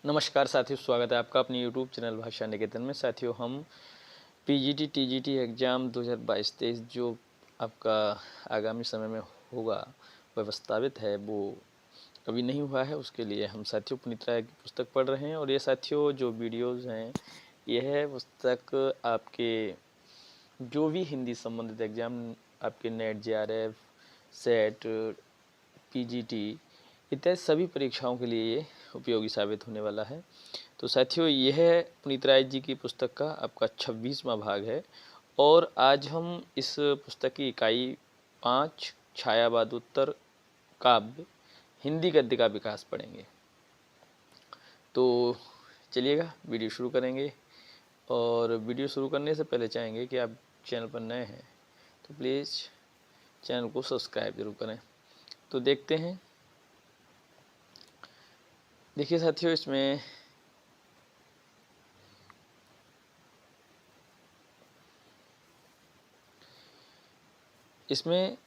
नमस्कार साथियों, स्वागत है आपका अपने YouTube चैनल भाषा निकेतन में। साथियों, हम पीजीटी टीजीटी एग्ज़ाम 2022-23 जो आपका आगामी समय में होगा, वह प्रस्तावित है, वो अभी नहीं हुआ है। उसके लिए हम साथियों पुनीत राय की पुस्तक पढ़ रहे हैं। और ये साथियों जो वीडियोज़ हैं, यह पुस्तक आपके जो भी हिंदी संबंधित एग्ज़ाम, आपके नेट, JRF, सेट, पीजीटी इत्यादि सभी परीक्षाओं के लिए ये उपयोगी साबित होने वाला है। तो साथियों, यह पुनीत राय जी की पुस्तक का आपका 26वां भाग है। और आज हम इस पुस्तक की इकाई 5 छायावादोत्तर काव्य हिंदी गद्य का विकास पढ़ेंगे। तो चलिएगा वीडियो शुरू करेंगे। और वीडियो शुरू करने से पहले चाहेंगे कि आप चैनल पर नए हैं तो प्लीज़ चैनल को सब्सक्राइब जरूर करें। तो देखते हैं। देखिए साथियों, इसमें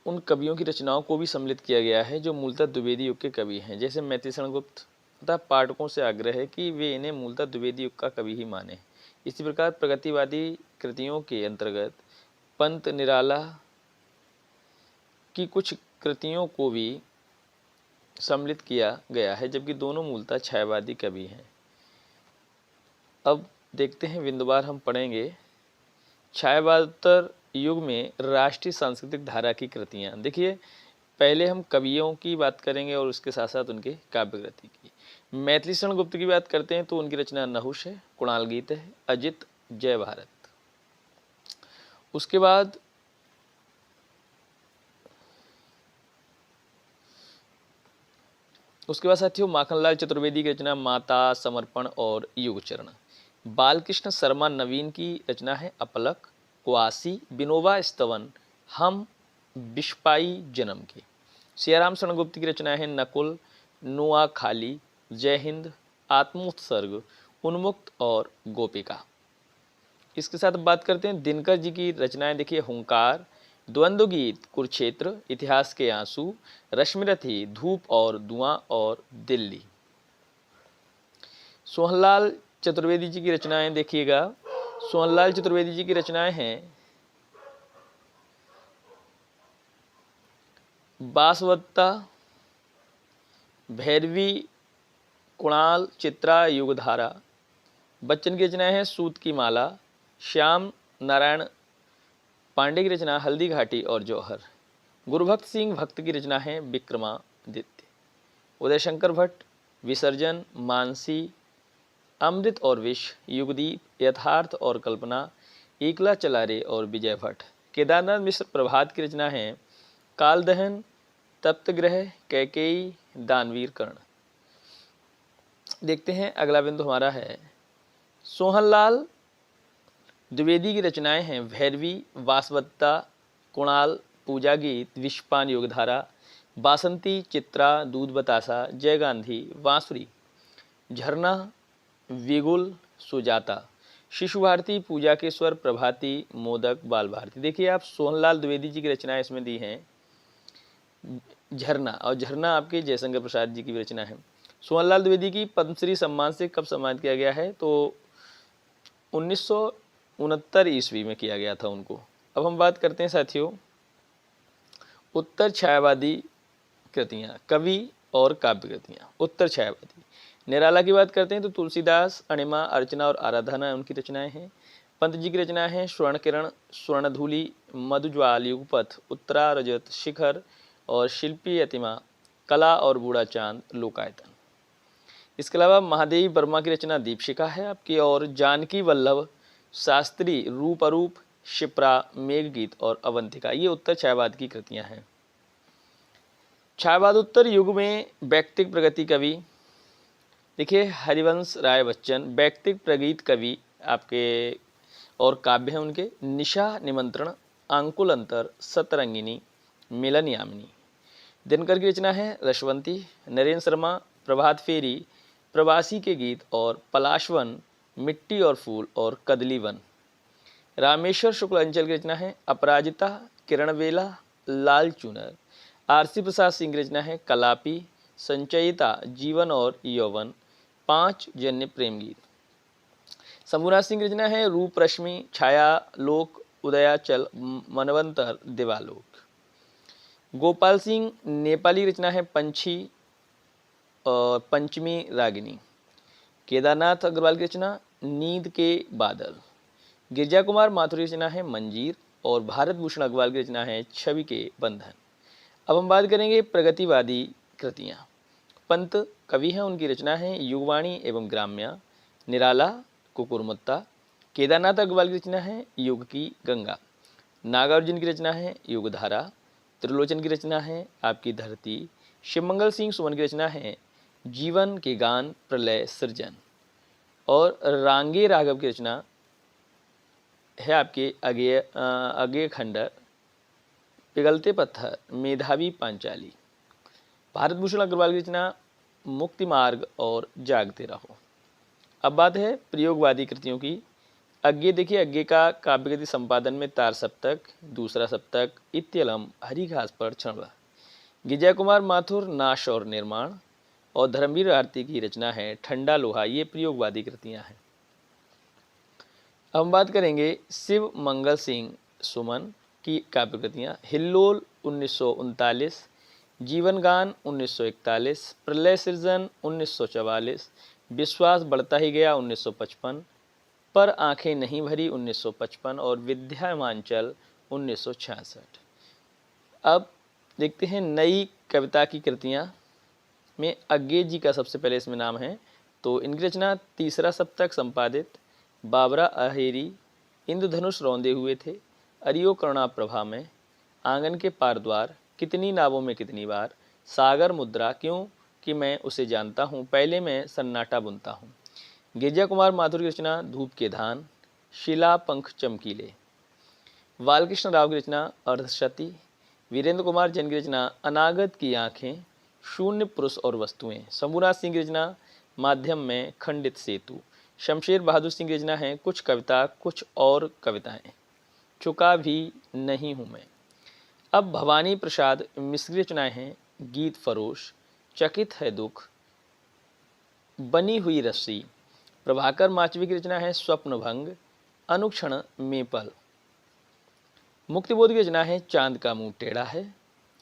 उन कवियों की रचनाओं को भी सम्मिलित किया गया है जो मूलतः द्विवेदी युग के कवि हैं, जैसे मैथिलीशरण गुप्त। तथा पाठकों से आग्रह है कि वे इन्हें मूलतः द्विवेदी युग का कवि ही माने। इसी प्रकार प्रगतिवादी कृतियों के अंतर्गत पंत निराला की कुछ कृतियों को भी सम्मिलित किया गया है, जबकि दोनों मूलतः छायावादी कवि हैं। अब देखते हैं, बिंदुवार हम पढ़ेंगे। छायावादोत्तर युग में राष्ट्रीय सांस्कृतिक धारा की कृतियाँ। देखिए, पहले हम कवियों की बात करेंगे और उसके साथ साथ उनके काव्य कृति की। मैथिलीशरण गुप्त की बात करते हैं तो उनकी रचना नहुष है, कुणाल गीत है, अजित, जय भारत। उसके बाद साथियों माखनलाल चतुर्वेदी की रचना माता, समर्पण और युगचरण। बालकृष्ण शर्मा नवीन की रचना है अपलक, क्वासी, विनोबा स्तवन, हम बिस्पाई जन्म की। सियाराम शरण गुप्त की रचना है नकुल, नुआ खाली, जय हिंद, आत्मोत्सर्ग, उन्मुक्त और गोपिका। इसके साथ बात करते हैं दिनकर जी की रचनाएं। देखिए, हुंकार, द्वंद्व गीत, कुरुक्षेत्र, इतिहास के आंसू, रश्मिरथी, धूप और धुआं और दिल्ली। सोहनलाल चतुर्वेदी जी की रचनाएं देखिएगा। सोहनलाल चतुर्वेदी जी की रचनाएं हैं बासवत्ता, भैरवी, कुणाल, चित्रा, युगधारा। बच्चन की रचनाएं हैं सूत की माला, श्याम नारायण पांडे की रचना हल्दी घाटी और जौहर। गुरुभक्त सिंह भक्त की रचना है विक्रमादित्य। उदयशंकर भट्ट विसर्जन, मानसी, अमृत और विष, युगदीप, यथार्थ और कल्पना, एकला चलारे और विजय भट्ट। केदारनाथ मिश्र प्रभात की रचना है कालदहन, तप्तग्रह, कैकेयी, दानवीर कर्ण। देखते हैं, अगला बिंदु हमारा है सोहनलाल द्विवेदी की रचनाएं हैं भैरवी, वासवत्ता, कुणाल, पूजा गीत, विश्वपान, युगधारा, बासंती, चित्रा, दूध बतासा, जय गांधी, बांसुरी, झरना, विगुल, सुजाता, शिशु भारती, पूजा के स्वर, प्रभाती, मोदक, बाल भारती। देखिए, आप सोहनलाल द्विवेदी जी की रचनाएं इसमें दी हैं झरना, और झरना आपके जयशंकर प्रसाद जी की रचना है। सोहनलाल द्विवेदी की पद्मश्री सम्मान से कब सम्मानित किया गया है? तो 1969 ईस्वी में किया गया था उनको। अब हम बात करते हैं साथियों उत्तर छायावादी कृतियाँ, कवि और काव्य कृतियाँ। उत्तर छायावादी निराला की बात करते हैं तो तुलसीदास, अणिमा, अर्चना और आराधना उनकी रचनाएं हैं। पंत जी की रचनाएं हैं स्वर्ण किरण, स्वर्णधूलि, मधुज्वाल, युगपथ, उत्तरा, रजत, शिखर और शिल्पी यतिमा, कला और बूढ़ा चांद, लोकायतन। इसके अलावा महादेवी वर्मा की रचना दीपशिखा है आपकी, और जानकी वल्लभ शास्त्री, रूप अरूप, शिप्रा, मेघगीत और अवंतिका। ये उत्तर छायावाद की कृतियां हैं। छायावादोत्तर युग में व्यक्तिक प्रगति कवि, देखिए हरिवंश राय बच्चन व्यक्तिक प्रगीत कवि आपके और काव्य हैं उनके निशा निमंत्रण, अंकुल अंतर, सतरंगिनी, मिलन यामिनी। दिनकर की रचना है रशवंती, नरेंद्र शर्मा प्रभात फेरी, प्रवासी के गीत और पलाशवन, मिट्टी और फूल और कदलीवन। रामेश्वर शुक्ल अंचल की रचना है अपराजिता, किरणवेला, लाल चुनर। आरसी प्रसाद सिंह की रचना है कलापी, संचयिता, जीवन और यौवन, 5 जन्य प्रेम गीत। शंभुनाथ सिंह की रचना है रूप रश्मि, छायालोक, उदयाचल, मनवंतर, देवालोक। गोपाल सिंह नेपाली रचना है पंछी और पंचमी रागिनी। केदारनाथ अग्रवाल की रचना नींद के बादल। गिरजा कुमार माथुर की रचना है मंजीर और भारत भूषण अग्रवाल की रचना है छवि के बंधन। अब हम बात करेंगे प्रगतिवादी कृतियाँ। पंत कवि हैं, उनकी रचना है युगवाणी एवं ग्राम्या, निराला, कुकुरमुत्ता। केदारनाथ अग्रवाल की रचना है युग की गंगा। नागार्जुन की रचना है युगधारा। त्रिलोचन की रचना है आपकी धरती। शिवमंगल सिंह सुमन की रचना है जीवन के गान, प्रलय, सृजन। और रांगे राघव की रचना है आपके अगेय खंडर, पिघलते पत्थर, मेधावी पांचाली। भारत भूषण अग्रवाल की रचना मुक्ति मार्ग और जागते रहो। अब बात है प्रयोगवादी कृतियों की। अज्ञे देखिए, अज्ञे का काव्यगति संपादन में तार सप्तक, दूसरा सप्तक, इत्यलम, हरी घास पर क्षण। गिरजा कुमार माथुर नाश और निर्माण और धर्मवीर आरती की रचना है ठंडा लोहा। ये प्रयोगवादी कृतियां हैं। अब हम बात करेंगे शिव मंगल सिंह सुमन की काव्य कृतियाँ। हिल्लोल 1939, जीवन गान 1941, प्रलय सृजन 1944, विश्वास बढ़ता ही गया 1955, पर आंखें नहीं भरी 1955 और विद्यामांचल 1966। अब देखते हैं नई कविता की कृतियाँ में अज्ञे जी का सबसे पहले इसमें नाम है। तो इनकी रचना तीसरा सप्तक संपादित, बाबरा अहेरी, इंद्रधनुष रौंदे हुए थे, अरियो करुणा प्रभा में, आंगन के पार द्वार, कितनी नावों में कितनी बार, सागर मुद्रा, क्यों कि मैं उसे जानता हूँ, पहले मैं सन्नाटा बुनता हूँ। गिरजा कुमार माथुर की रचना धूप के धान, शिला पंख चमकीले। बालकृष्ण राव की रचना अर्धशती। वीरेंद्र कुमार जैन की रचना अनागत की आंखें, शून्य पुरुष और वस्तुएं। शंभुनाथ सिंह की रचना माध्यम में खंडित सेतु। शमशेर बहादुर सिंह की रचना है कुछ कविता कुछ और कविताएं, चुका भी नहीं हूँ मैं। अब भवानी प्रसाद मिश्र की रचनाएं हैं गीत फरोश, चकित है दुख, बनी हुई रस्सी। प्रभाकर माचवी की रचना है स्वप्न भंग, अनुक्षण में पल। मुक्तिबोध की रचना है चांद का मुंह टेढ़ा है।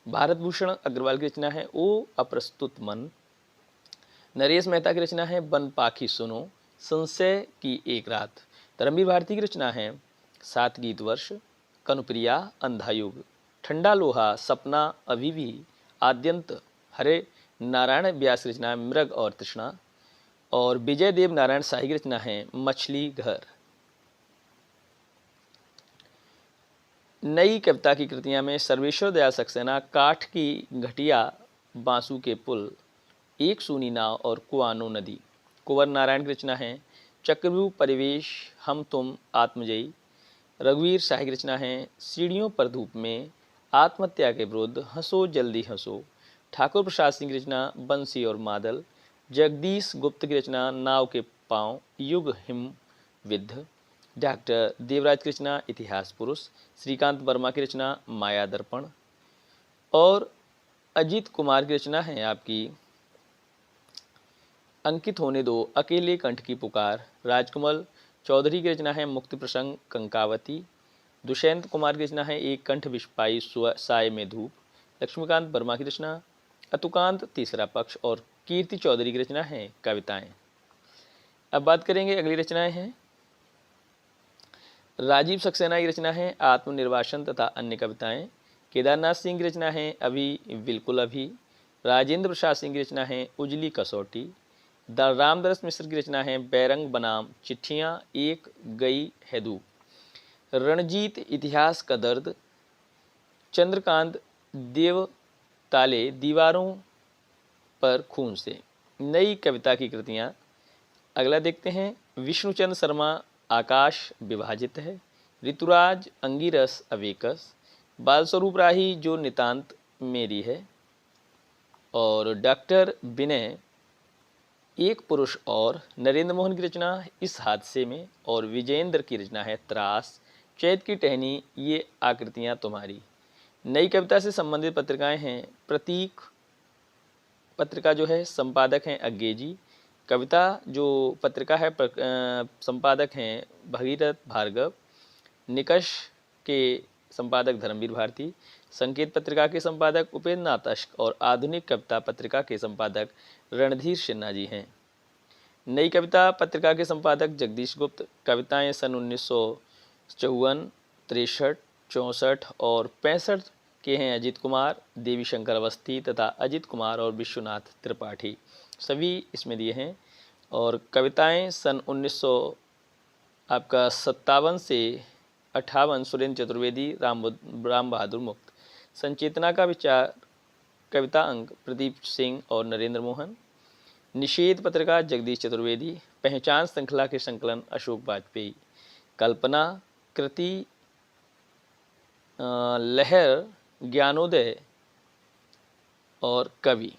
भारत भूषण अग्रवाल की रचना है ओ अप्रस्तुत मन। नरेश मेहता की रचना है बन पाखी सुनो, संशय की एक रात। धर्मवीर भारती की रचना है सात गीत वर्ष, कनुप्रिया, अंधायुग, ठंडा लोहा, सपना, अभी भी, आद्यंत। हरे नारायण व्यास की रचना है मृग और तृष्णा और विजय देव नारायण शाही की रचना है मछली घर। नई कविता की कृतियां में सर्वेश्वर दयाल सक्सेना काठ की घटिया, बांसु के पुल, एक सूनी नाव और कुआनो नदी। कुंवर नारायण की रचना है चक्रव्यूह परिवेश, हम तुम, आत्मजयी। रघुवीर शाही की रचना है सीढ़ियों पर धूप में, आत्महत्या के विरुद्ध, हंसो जल्दी हंसो। ठाकुर प्रसाद सिंह की रचना बंसी और मादल। जगदीश गुप्त की रचना नाव के पांव, युग हिम विद्ध। डॉक्टर देवराज की रचना इतिहास पुरुष। श्रीकांत वर्मा की रचना माया दर्पण और अजीत कुमार की रचना है आपकी अंकित होने दो, अकेले कंठ की पुकार। राजकमल चौधरी की रचना है मुक्ति प्रसंग, कंकावती। दुष्यंत कुमार की रचना है एक कंठ विस्पाई साय में धूप। लक्ष्मीकांत वर्मा की रचना अतुकांत तीसरा पक्ष और कीर्ति चौधरी की रचना है कविताएं। अब बात करेंगे अगली रचनाएं हैं। राजीव सक्सेना की रचना है आत्मनिर्वासन तथा अन्य कविताएं। केदारनाथ सिंह की रचना है अभी बिल्कुल अभी। राजेंद्र प्रसाद सिंह की रचना है उजली कसौटी। रामदरस मिश्र की रचना है बैरंग बनाम चिट्ठियाँ, एक गई है धूप। रणजीत इतिहास का दर्द। चंद्रकांत देव ताले दीवारों पर खून से। नई कविता की कृतियाँ अगला देखते हैं। विष्णुचंद्र शर्मा आकाश विभाजित है। ऋतुराज अंगिरस अवेकस। बालस्वरूप राही जो नितांत मेरी है और डॉक्टर विनय एक पुरुष और। नरेंद्र मोहन की रचना इस हादसे में और विजेंद्र की रचना है त्रास। चैत की टहनी, ये आकृतियाँ तुम्हारी। नई कविता से संबंधित पत्रिकाएं हैं प्रतीक, पत्रिका जो है संपादक हैं अज्ञे जी। कविता जो पत्रिका है संपादक हैं भगीरथ भार्गव। निकष के संपादक धर्मवीर भारती। संकेत पत्रिका के संपादक उपेंद्र नाथ अश्क और आधुनिक कविता पत्रिका के संपादक रणधीर सिन्हा जी हैं। नई कविता पत्रिका के संपादक जगदीश गुप्त। कविताएं सन 1954, 63, 64 और 65 के हैं अजित कुमार, देवी शंकर अवस्थी तथा अजित कुमार और विश्वनाथ त्रिपाठी, सभी इसमें दिए हैं। और कविताएं सन 1957 से 58 सुरेंद्र चतुर्वेदी, राम बहादुर मुक्त। संचेतना का विचार कविता अंक प्रदीप सिंह और नरेंद्र मोहन। निषेध पत्रिका जगदीश चतुर्वेदी। पहचान श्रृंखला के संकलन अशोक वाजपेयी। कल्पना कृति लहर ज्ञानोदय और कवि।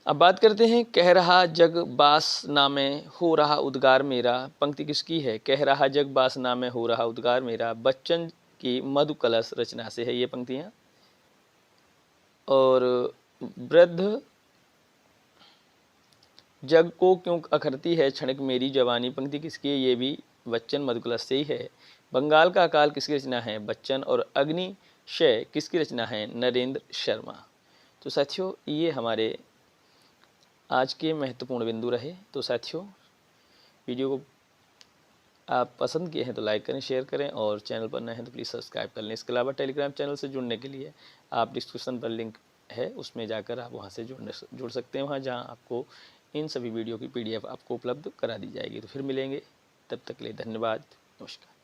अब बात करते हैं कह रहा जग बासना में हो रहा उद्गार मेरा। पंक्ति किसकी है? कह रहा जग बासना में हो रहा उद्गार मेरा, बच्चन की मधु कलश रचना से है ये पंक्तियाँ। और वृद्ध जग को क्यों अखरती है क्षणिक मेरी जवानी, पंक्ति किसकी है? ये भी बच्चन मधुकलश से ही है। बंगाल का अकाल किसकी रचना है? बच्चन। और अग्निशय किसकी रचना है? नरेंद्र शर्मा। तो साथियों ये हमारे आज के महत्वपूर्ण बिंदु रहे। तो साथियों वीडियो को आप पसंद किए हैं तो लाइक करें, शेयर करें और चैनल पर नए हैं तो प्लीज़ सब्सक्राइब कर लें। इसके अलावा टेलीग्राम चैनल से जुड़ने के लिए आप डिस्क्रिप्शन पर लिंक है, उसमें जाकर आप वहां से जुड़ सकते हैं, वहां जहां आपको इन सभी वीडियो की PDF आपको उपलब्ध करा दी जाएगी। तो फिर मिलेंगे, तब तक के लिए धन्यवाद, नमस्कार।